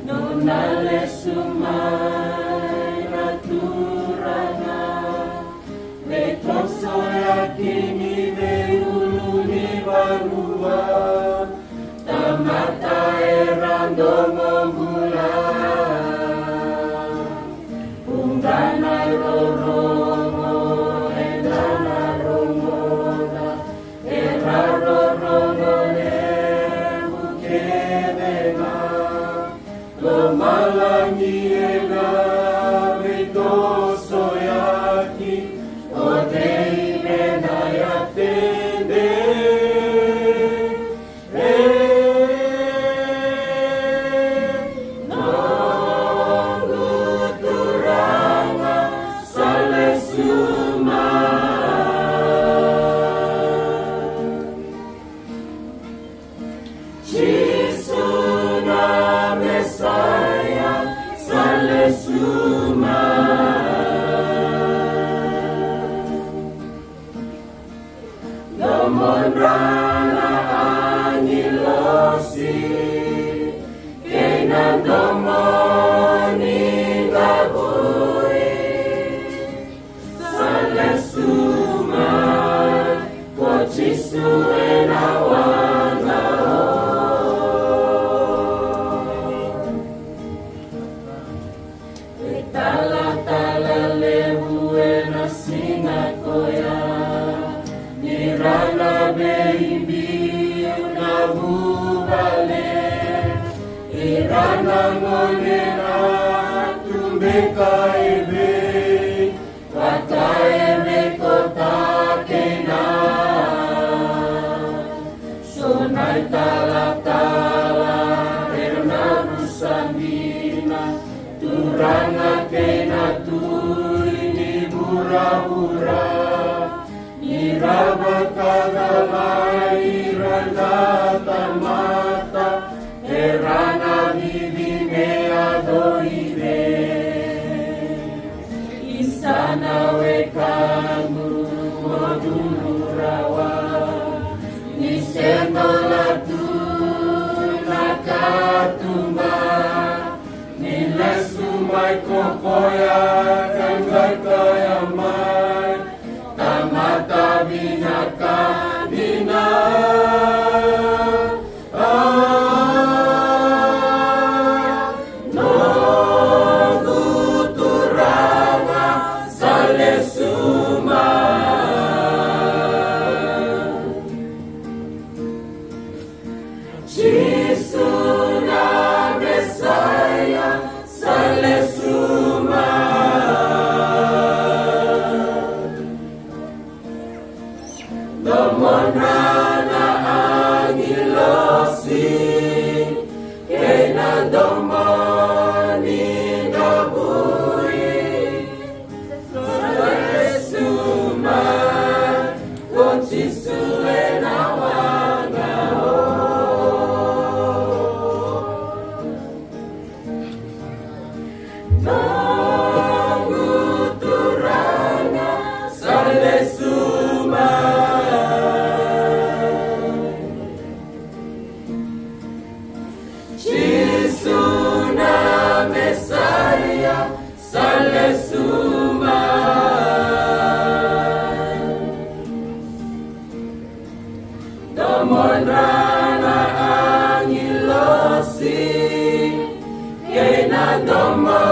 Nonale sumai naturana, Metoso yakini veuluni varua, Tamata erando mongula, Ungana roromo, Endana romoda, Era roromo Lomalangiega Metoso yaki Odei menaya tende Nonguturanga salesuma Jisuna Messiah salesuma Domonrana angilosi Kenan domoni gabui salesuma Kochisu enawanga Tala lehue na singa koya Nirana baby na bubale Irana ngonera tumbeka ebe Waka ebe kota kena Sonai tala erna rusandina Turanga kena tui ni bura-bura Niraba kagalai iranda tamata Erana vivime adoide Isana wekamu modulurawa Nisendo latu nakatumba Sumai kokoya kangai kaya mai Tamata binaka bina Nonguturanga salesuma Jisuna Messiah salesuma Domonrana angilosi Kena domoni gabui salesuma Kochisu enawanga Nonguturanga salesuma Jisuna Messiah salesuma Domonrana angilosi Kena domo